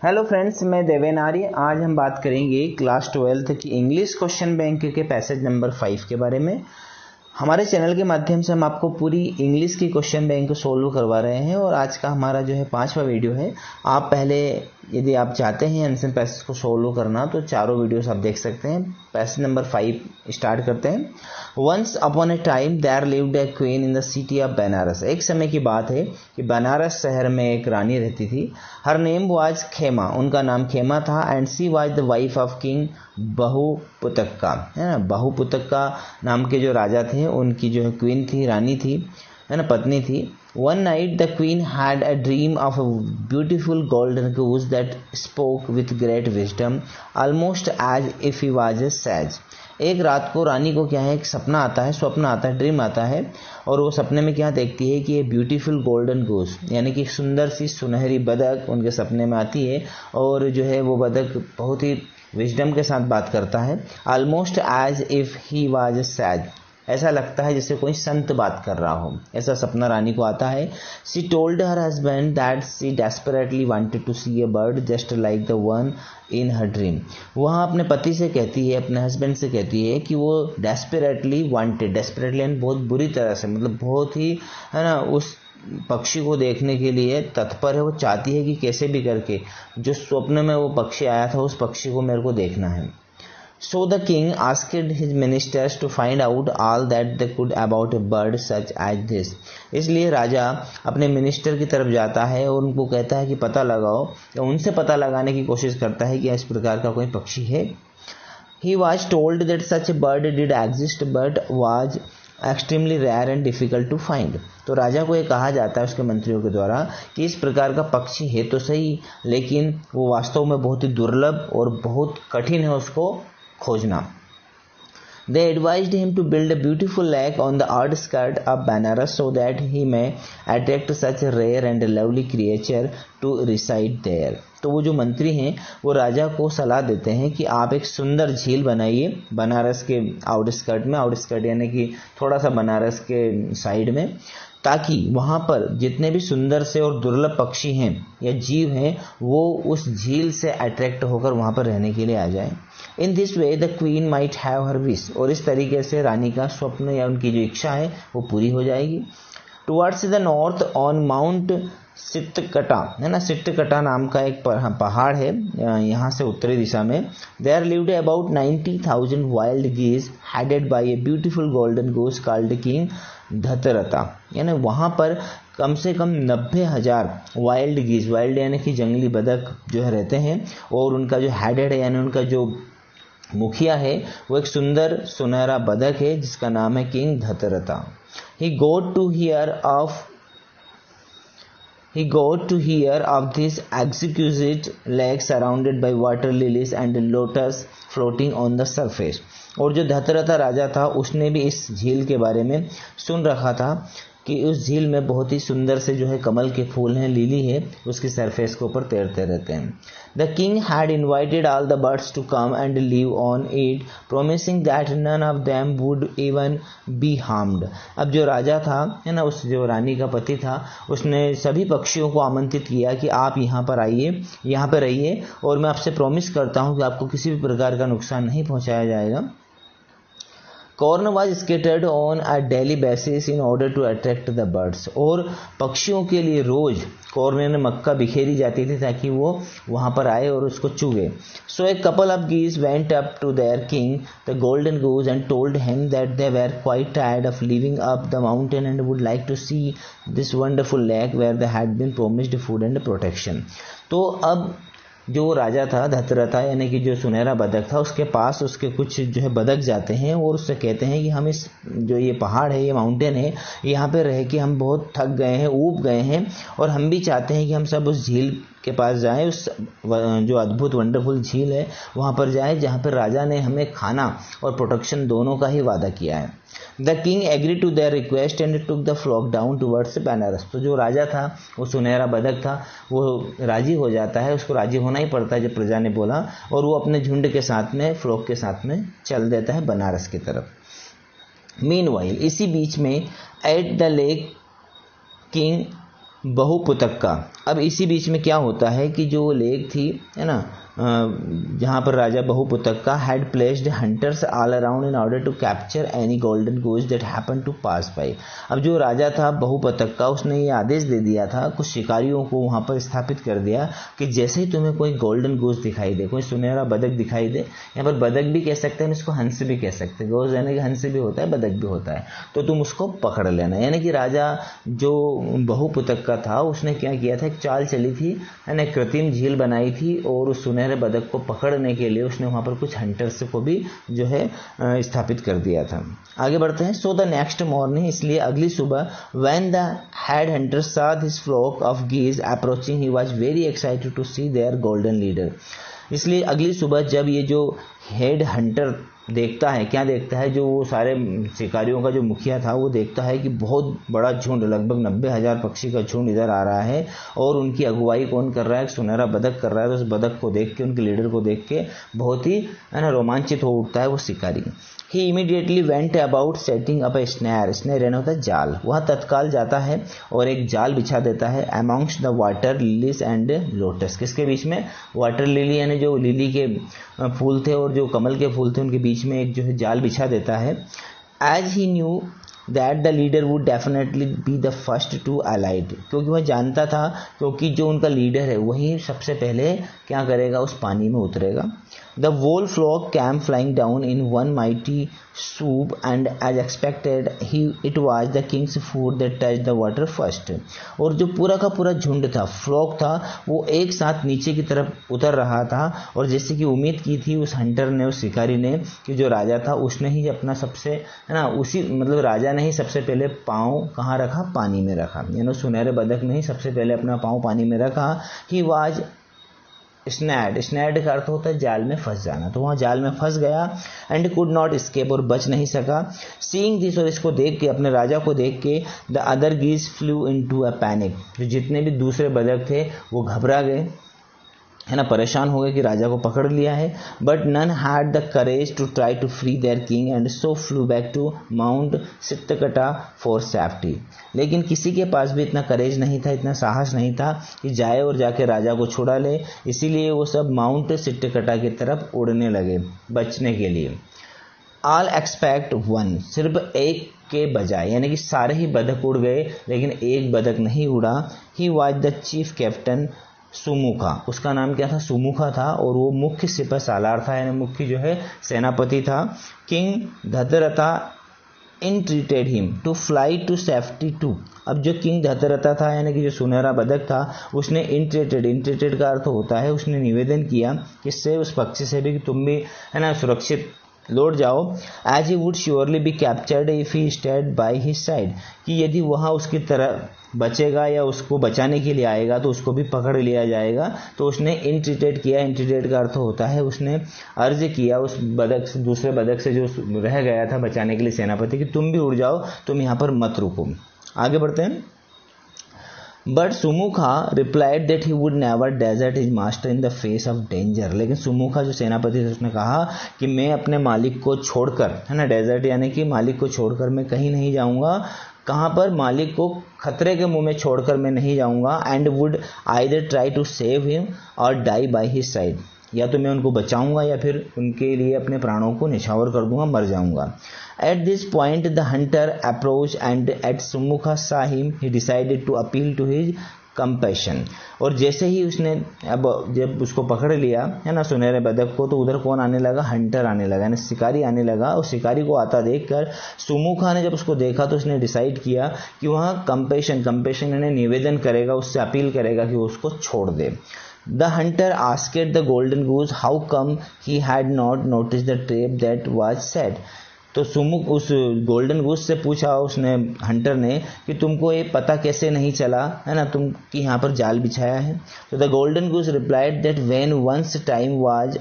Hello friends, मैं देवेन आर्य। आज हम बात करेंगे क्लास 12 की इंग्लिश क्वेश्चन बैंक के पैसेज नंबर 5 के बारे में। हमारे चैनल के माध्यम से हम आपको पूरी इंग्लिश की क्वेश्चन बैंक को सोल्व करवा रहे हैं और आज का हमारा जो है 5वां वीडियो है। आप पहले यदि आप चाहते हैं एंसर पैसेज को सोल्व करना तो चारों वीडियोस आप देख सकते हैं। पैसेज नंबर 5 स्टार्ट करते हैं। Once upon a time there lived a queen in the city of Banaras. एक समय की बात है कि बनारस शहर में एक रानी रहती थी। हर नेम वाज खेमा, उनका नाम खेमा था। And she was the wife of king Bahuputtaka, है ना। बहुपुतक्का नाम के जो राजा थे उनकी जो है क्वीन थी, रानी थी, है ना, पत्नी थी। One night the queen had a dream of a beautiful golden goose that spoke with great wisdom, almost as if he was a sage. एक रात को रानी को क्या है, एक सपना आता है, स्वप्न आता है, ड्रीम आता है और वो सपने में क्या देखती है कि ये ब्यूटीफुल गोल्डन गोस यानी कि सुंदर सी सुनहरी बतख उनके सपने में आती है और जो है वो बतख बहुत ही विजडम के साथ बात करता है। Almost as if he was a sage, ऐसा लगता है जैसे कोई संत बात कर रहा हो, ऐसा सपना रानी को आता है। She told her husband that she desperately wanted to see a bird just like the one in her dream. वहाँ अपने पति से कहती है, अपने हस्बैंड से कहती है कि वो डेस्परेटली वांटेड, डेस्परेटली यानी बहुत बुरी तरह से, मतलब बहुत ही, है ना, उस पक्षी को देखने के लिए तत्पर है। वो चाहती है कि कैसे भी करके जो स्वप्न में वो पक्षी आया था उस पक्षी को मेरे को देखना है। So the king asked his ministers to find out all that they could about a bird such as this. इसलिए राजा अपने मिनिस्टर की तरफ जाता है और उनको कहता है कि पता लगाओ, या उनसे पता लगाने की कोशिश करता है कि इस प्रकार का कोई पक्षी है। He was told that such a bird did exist but was extremely rare and difficult to find. तो राजा को ये कहा जाता है उसके मंत्रियों के द्वारा कि इस प्रकार का पक्षी है तो सही, लेकिन वो वास्तव में बहुत ही दुर्लभ और बहुत कठिन है उसको खोजना। They advised him to build a beautiful lake on the outskirts of Banaras so that he may attract such a rare and lovely creature to reside there. तो वो जो मंत्री हैं वो राजा को सलाह देते हैं कि आप एक सुंदर झील बनाइए बनारस के आउटस्कर्ट में, आउटस्कर्ट यानी कि थोड़ा सा बनारस के साइड में, ताकि वहाँ पर जितने भी सुंदर से और दुर्लभ पक्षी हैं या जीव हैं वो उस झील से अट्रैक्ट होकर वहाँ पर रहने के लिए आ जाएं। In this way the queen might have her wish, और इस तरीके से रानी का स्वप्न या उनकी जो इच्छा है वो पूरी हो जाएगी। Towards the north on mount Chittakuta, है ना, सिट्टकटा नाम का एक पहाड़ है यहाँ से उत्तरी दिशा में। There lived about 90,000 wild geese headed by a beautiful golden goose called king Dhatarattha, यानी वहाँ पर कम से कम 90,000 वाइल्ड गीज, वाइल्ड यानी कि जंगली बदक जो है रहते हैं, और उनका जो हेडेड है यानी उनका जो मुखिया है वो एक सुंदर सुनहरा बदक है जिसका नाम है king धतरता। He got to hear of this exquisite lake surrounded by water lilies and lotus floating on the surface. और जो धतरता राजा था उसने भी इस झील के बारे में सुन रखा था कि उस झील में बहुत ही सुंदर से जो है कमल के फूल हैं, लिली है, उसकी सरफेस के ऊपर तैरते रहते हैं। The king had invited all the birds to come and live on it, promising that none of them would even be harmed. अब जो राजा था, है ना, उस जो रानी का पति था, उसने सभी पक्षियों को आमंत्रित किया कि आप यहाँ पर आइए, यहाँ पर रहिए, और मैं आपसे प्रॉमिस करता हूँ कि आपको किसी भी प्रकार का नुकसान नहीं पहुँचाया जाएगा। Corn was scattered on a daily basis in order to attract the birds. और पक्षियों के लिए रोज कॉर्न यानी मक्का बिखेरी जाती थी ताकि वो वहाँ पर आए और उसको चुगे। So a couple of geese went up to their king, the golden goose, and told him that they were quite tired of living up the mountain and would like to see this wonderful lake where they had been promised food and protection. तो अब जो राजा था धतरता यानी कि जो सुनहरा बदक था, उसके पास उसके कुछ जो है बदक जाते हैं और उससे कहते हैं कि हम इस जो ये पहाड़ है, ये माउंटेन है, यहाँ पे रह के हम बहुत थक गए हैं, ऊब गए हैं, और हम भी चाहते हैं कि हम सब उस झील के पास जाएं, उस जो अद्भुत वंडरफुल झील है वहाँ पर जाएं जहाँ पर राजा ने हमें खाना और प्रोटेक्शन दोनों का ही वादा किया है। The king agree to their request and took the flock down towards Banaras. तो जो राजा था वो सुनहरा बदक था, वो राजी हो जाता है, उसको राजी होना ही पड़ता है जब प्रजा ने बोला, और वो अपने झुंड के साथ में, फ्लॉक के साथ में चल देता है बनारस की तरफ। मीनवाइल, इसी बीच में एट द लेक किंग बहुपुतक्का, अब इसी बीच में क्या होता है कि जो लेक थी, है ना, जहाँ पर राजा Bahuputtaka had placed hunters all around in order to capture any golden goose that happen to pass by. अब जो राजा था बहुपुतक्का, उसने ये आदेश दे दिया था, कुछ शिकारियों को वहाँ पर स्थापित कर दिया कि जैसे ही तुम्हें कोई गोल्डन गूज दिखाई दे, कोई सुनहरा बदक दिखाई दे, यहाँ पर बदक भी कह सकते हैं, इसको हंस भी कह सकते हैं, गूज यानी कि हंस भी होता है, बदक भी होता है, तो तुम उसको पकड़ लेना। यानी कि राजा जो बहुपुतक्का था उसने क्या किया था, एक चाल चली थी, है ना, कृत्रिम झील बनाई थी और उस सुनहरे बदक को पकड़ने के लिए उसने वहां पर कुछ हंटर्स को भी जो है स्थापित कर दिया था। आगे बढ़ते हैं। सो द नेक्स्ट मॉर्निंग, इसलिए अगली सुबह, when the head hunter saw this flock of geese approaching, he was very excited to see their golden leader. इसलिए अगली सुबह जब ये जो हेड हंटर देखता है, क्या देखता है, जो वो सारे शिकारियों का जो मुखिया था वो देखता है कि बहुत बड़ा झुंड, लगभग 90,000 पक्षी का झुंड इधर आ रहा है और उनकी अगुवाई कौन कर रहा है, सुनहरा बदक कर रहा है। तो उस बदक को देख के, उनके लीडर को देख के बहुत ही, है ना, रोमांचित हो उठता है वो शिकारी। He immediately went about setting up a snare, snare यानी होता है जाल, वह तत्काल जाता है और एक जाल बिछा देता है amongst the water lilies and lotus. किसके बीच में, वाटर लिली यानी जो लिली के फूल थे और जो कमल के फूल थे उनके बीच में एक जो है जाल बिछा देता है। As he knew that the leader would definitely be the first to allied, क्योंकि वह जानता था, क्योंकि जो उनका लीडर है वही सबसे पहले क्या करेगा, उस पानी में उतरेगा। The whole flock came flying down in one mighty swoop, and as expected, it was the king's foot that touched the water first. और जो पूरा का पूरा झुंड था, फ्लॉक था, वो एक साथ नीचे की तरफ उतर रहा था और जैसे कि उम्मीद की थी उस हंटर ने, उस शिकारी ने, कि जो राजा था उसने ही अपना सबसे, है ना, उसी मतलब राजा ने ही सबसे पहले पाँव कहाँ रखा, पानी में रखा, यानी सुनहरे बदक ने ही सबसे पहले अपना पाँव पानी में रखा। ही वाज स्नैड, स्नैड का अर्थ होता है जाल में फंस जाना, तो वहाँ जाल में फंस गया। एंड कुड नॉट स्केप, और बच नहीं सका। सीइंग दिस, और इसको देख के, अपने राजा को देख के, the other geese flew into a panic, जो जितने भी दूसरे बदक थे वो घबरा गए, है ना, परेशान हो गए कि राजा को पकड़ लिया है। But none had the courage to try to free their king and so flew back to mount Chittakuta for safety. लेकिन किसी के पास भी इतना करेज नहीं था, इतना साहस नहीं था कि जाए और जाके राजा को छुड़ा ले, इसीलिए वो सब माउंट सिट्टकटा की तरफ उड़ने लगे बचने के लिए। ऑल एक्सपेक्ट वन, सिर्फ एक के बजाय, यानी कि सारे ही बदक उड़ गए लेकिन एक बदक नहीं उड़ा। He was the chief captain Sumukha, उसका नाम क्या था, सुमुखा था, और वो मुख्य सिपह सालार था, यानी मुख्य जो है सेनापति था। King Dhatarattha entreated him to fly to safety too। अब जो किंग धतरथा था, यानी कि जो सुनहरा बदक था, उसने इंट्रेटेड का अर्थ होता है, उसने निवेदन किया किससे, उस पक्षी से भी, कि तुम भी, है ना, सुरक्षित लौट जाओ। As he would surely be captured if he stayed by his side, कि यदि वहाँ उसकी तरह बचेगा या उसको बचाने के लिए आएगा तो उसको भी पकड़ लिया जाएगा। तो उसने इंट्रीटेड किया, इंट्रीटेड का अर्थ होता है उसने अर्ज किया उस बदक से, दूसरे बदक से जो रह गया था बचाने के लिए सेनापति, कि तुम भी उड़ जाओ, तुम यहाँ पर मत रुको। आगे बढ़ते हैं। But Sumukha replied that he would never desert his master in the face of danger. लेकिन सुमुखा जो सेनापति थे उसने कहा कि मैं अपने मालिक को छोड़कर, है ना, डेजर्ट यानी कि मालिक को छोड़कर मैं कहीं नहीं जाऊंगा। कहाँ पर, मालिक को खतरे के मुंह में छोड़कर मैं नहीं जाऊंगा। And would either try to save him or die by his side, या तो मैं उनको बचाऊंगा या फिर उनके लिए अपने प्राणों को निछावर कर दूंगा, मर जाऊंगा। At this point the hunter approached and at Sumukha saw him, he decided to appeal to his compassion। और जैसे ही उसने अब जब उसको पकड़ लिया, है ना, सुनहरे बदक को, तो उधर कौन आने लगा, हंटर आने लगा, यानी शिकारी आने लगा। और शिकारी को आता देखकर सुमुखा ने जब उसको देखा तो उसने डिसाइड किया कि वहाँ कंपेशन यानी निवेदन करेगा, उससे अपील करेगा कि वो उसको छोड़ दे। The hunter asked the golden goose how come he had not noticed the trap that was set। तो सुमुख उस गोल्डन गूस से पूछा उसने, हंटर ने, कि तुमको ये पता कैसे नहीं चला, है ना, तुम कि यहाँ पर जाल बिछाया है। तो the golden goose replied that when one's time was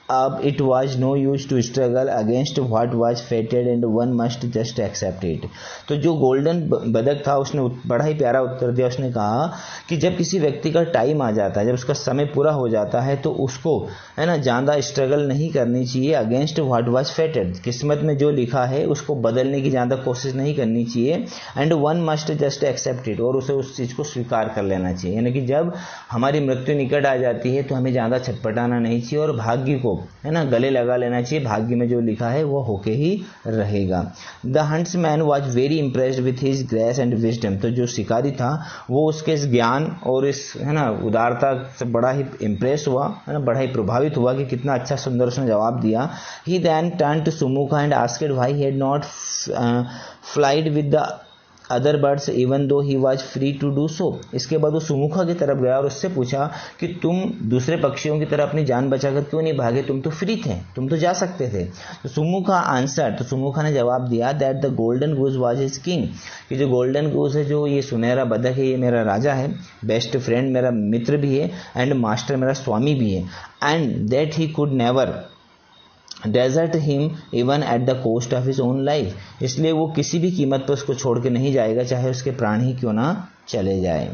up it was no use to struggle against what was fated and one must just accept it. तो जो गोल्डन बदक था उसने बड़ा ही प्यारा उत्तर दिया। उसने कहा कि जब किसी व्यक्ति का टाइम आ जाता है, जब उसका समय पूरा हो जाता है, तो उसको है ना ज़्यादा स्ट्रगल नहीं करनी चाहिए अगेंस्ट व्हाट वॉज फेटेड। किस्मत में जो लिखा है उसको बदलने की ज़्यादा कोशिश नहीं करनी चाहिए। And one must just accept it, और उसे उस चीज़ को स्वीकार कर लेना चाहिए। यानी कि जब हमारी मृत्यु निकट आ जाती है तो हमें ज़्यादा छटपटाना नहीं चाहिए और भाग्य को है ना गले लगा लेना चाहिए। भाग्य में जो लिखा है वो होके ही रहेगा। The huntsman was very impressed with his grace and wisdom. तो जो शिकारी था वो उसके इस ज्ञान और इस है ना उदारता से बड़ा ही इंप्रेस हुआ, है ना, बड़ा ही प्रभावित हुआ कि कितना अच्छा सुंदर उसने जवाब दिया। He then turned to Sumukha and asked why he had not flied with the other birds even though he was free to do so. इसके बाद वो सुमुखा की तरफ गया और उससे पूछा कि तुम दूसरे पक्षियों की तरह अपनी जान बचाकर क्यों नहीं भागे, तुम तो फ्री थे, तुम तो जा सकते थे। तो सुमुखा आंसर, तो सुमुखा ने जवाब दिया that the golden goose was his king, कि जो गोल्डन गूज है, जो ये सुनहरा बदक है, ये मेरा राजा है, बेस्ट फ्रेंड, मेरा मित्र भी है, एंड मास्टर, मेरा स्वामी भी है, and that he could never desert him even at the cost of his own life. इसलिए वो किसी भी कीमत पर उसको छोड़ के नहीं जाएगा, चाहे उसके प्राण ही क्यों ना चले जाए।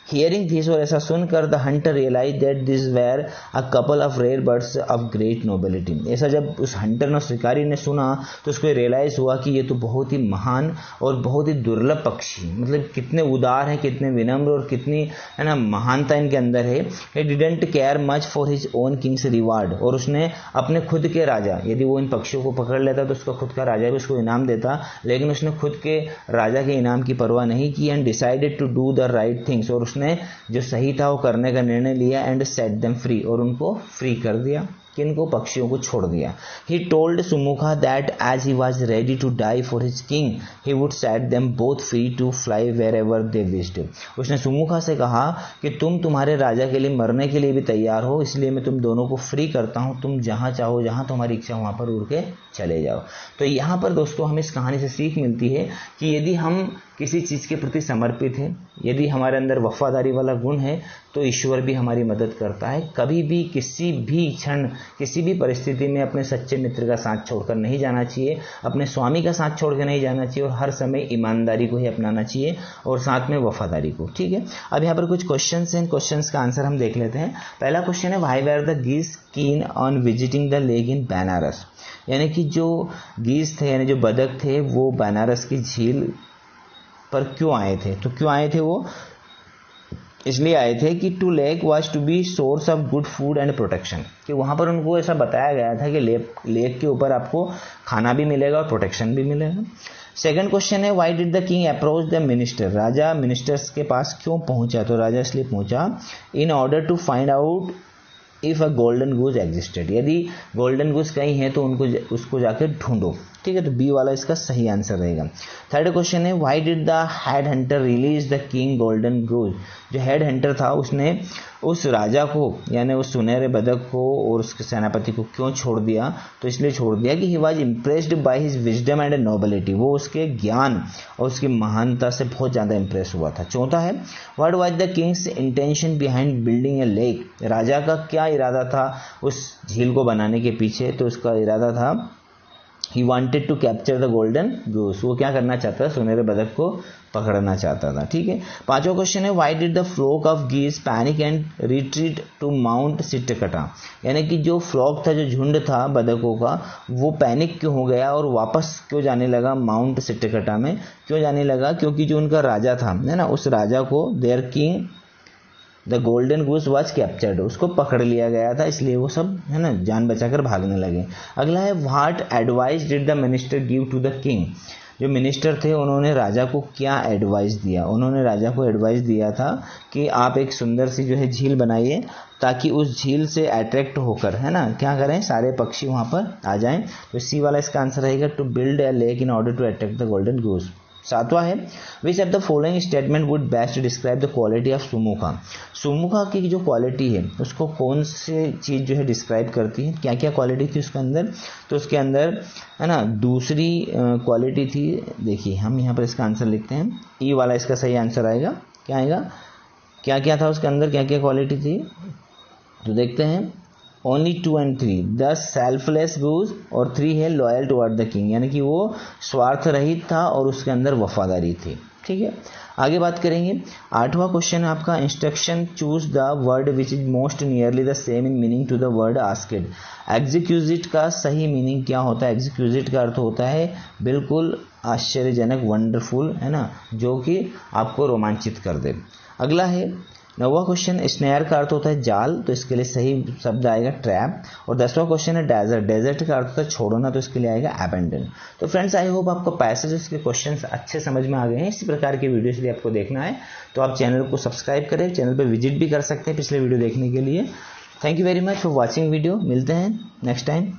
हियरिंग दिस, और ऐसा सुनकर the hunter realize that this were a couple of rare birds of great nobility. ऐसा जब उस हंटर ने, शिकारी ने सुना तो उसको रियलाइज हुआ कि ये तो बहुत ही महान और बहुत ही दुर्लभ पक्षी, मतलब कितने उदार हैं, कितने विनम्र और कितनी है ना महानता इनके अंदर है। He didn't care much for his own Kings reward, और उसने अपने खुद के राजा, यदि वो इन पक्षियों को पकड़ लेता तो उसका खुद का राजा भी उसको इनाम देता, लेकिन उसने खुद के राजा के इनाम की परवाह नहीं की। And decided to do the right things, और उसने जो सही था वो करने का निर्णय लिया। एंड सेट देम फ्री, और उनको फ्री कर दिया, किनको, पक्षियों को छोड़ दिया। He told Sumukha that as he was ready to die for his king he would set them both free to fly wherever they wished. उसने सुमुखा से कहा कि तुम तुम्हारे राजा के लिए मरने के लिए भी तैयार हो, इसलिए मैं तुम दोनों को फ्री करता हूं, तुम जहां चाहो, जहां तुम्हारी इच्छा वहां पर उड़ के चले जाओ। तो यहाँ पर दोस्तों हमें इस कहानी से सीख मिलती है कि यदि हम किसी चीज़ के प्रति समर्पित हैं, यदि हमारे अंदर वफादारी वाला गुण है, तो ईश्वर भी हमारी मदद करता है। कभी भी किसी भी क्षण, किसी भी परिस्थिति में अपने सच्चे मित्र का साथ छोड़कर नहीं जाना चाहिए, अपने स्वामी का साथ छोड़ के नहीं जाना चाहिए, और हर समय ईमानदारी को ही अपनाना चाहिए और साथ में वफादारी को। ठीक है, अब यहाँ पर कुछ क्वेश्चंस हैं, क्वेश्चंस का आंसर हम देख लेते हैं। पहला क्वेश्चन है why were the geese keen on visiting the lake in Banaras. यानी कि जो गीज थे, यानी जो बदक थे, वो बनारस की झील पर क्यों आए थे। तो क्यों आए थे वो, इसलिए आए थे कि to lake was to be source of good food and protection, कि वहाँ पर उनको ऐसा बताया गया था कि लेक के ऊपर आपको खाना भी मिलेगा और प्रोटेक्शन भी मिलेगा। सेकंड क्वेश्चन है why did the king approach the minister. राजा मिनिस्टर्स के पास क्यों पहुंचा। तो राजा इसलिए पहुंचा in order to find out if a golden goose existed, यदि गोल्डन गूज कहीं है तो उसको जाकर ढूंढो। ठीक है, तो बी वाला इसका सही आंसर रहेगा। थर्ड क्वेश्चन है why did the head hunter release the king golden goose. जो हेड हंटर था उसने उस राजा को, यानी उस सुनहरे बदक को और उसके सेनापति को क्यों छोड़ दिया। तो इसलिए छोड़ दिया कि he was impressed by his wisdom and nobility, वो उसके ज्ञान और उसकी महानता से बहुत ज़्यादा इंप्रेस हुआ था। चौथा है what was the king's intention behind building a lake. राजा का क्या इरादा था उस झील को बनाने के पीछे। तो उसका इरादा था He wanted to capture the golden goose, वो क्या करना चाहता था, सुनहरे बदक को पकड़ना चाहता था। ठीक है, पांचवा क्वेश्चन है why did the flock of geese panic and retreat to mount Chittakuta. यानी कि जो फ्लॉक था, जो झुंड था बदकों का, वो पैनिक क्यों हो गया और वापस क्यों जाने लगा माउंट सिट्टकटा में। क्यों जाने लगा, क्योंकि जो उनका राजा था, है ना, उस राजा को there king the golden goose was captured, उसको पकड़ लिया गया था, इसलिए वो सब है ना जान बचाकर भागने लगे। अगला है what advice did the minister give to the king. जो मिनिस्टर थे उन्होंने राजा को क्या एडवाइस दिया। उन्होंने राजा को एडवाइस दिया था कि आप एक सुंदर सी जो है झील बनाइए, ताकि उस झील से अट्रैक्ट होकर है ना क्या करें, सारे पक्षी वहां पर आ जाएं। तो सी वाला इसका आंसर रहेगा to build a lake in order to attract the golden goose. सातवां है which of the following statement would best describe the quality of Sumukha. Sumukha की जो क्वालिटी है उसको कौन सी चीज़ जो है डिस्क्राइब करती है, क्या क्या क्वालिटी थी उसके अंदर। तो उसके अंदर है ना दूसरी क्वालिटी थी, देखिए हम यहाँ पर इसका आंसर लिखते हैं, ई वाला इसका सही आंसर आएगा। क्या आएगा, क्या क्या था उसके अंदर, क्या क्या क्वालिटी थी, तो देखते हैं। ओनली 2 and 3, द सेल्फलेस गूज, और 3 है लॉयल टुवर्ड द किंग, यानी कि वो स्वार्थ रहित था और उसके अंदर वफादारी थी। ठीक है, आगे बात करेंगे। 8वां क्वेश्चन है आपका, instruction choose the word which is most nearly the same in meaning to the word asked. Exquisite का सही मीनिंग क्या होता है? एग्जीक्यूजिट का अर्थ होता है बिल्कुल आश्चर्यजनक, वंडरफुल, है ना, जो कि आपको रोमांचित कर दे। अगला है 9वां क्वेश्चन, स्नेयर का अर्थ होता है जाल, तो इसके लिए सही शब्द आएगा ट्रैप। और 10वां क्वेश्चन है डेजर्ट, डेजर्ट का अर्थ होता है छोड़ना, तो इसके लिए आएगा अबेंडन। तो फ्रेंड्स, आई होप आपको पैसेजेस के क्वेश्चंस अच्छे समझ में आ गए हैं। इसी प्रकार के वीडियोस यदि आपको देखना है तो आप चैनल को सब्सक्राइब करें, चैनल पर विजिट भी कर सकते हैं पिछले वीडियो देखने के लिए। Thank you very much for watching video. मिलते हैं नेक्स्ट टाइम।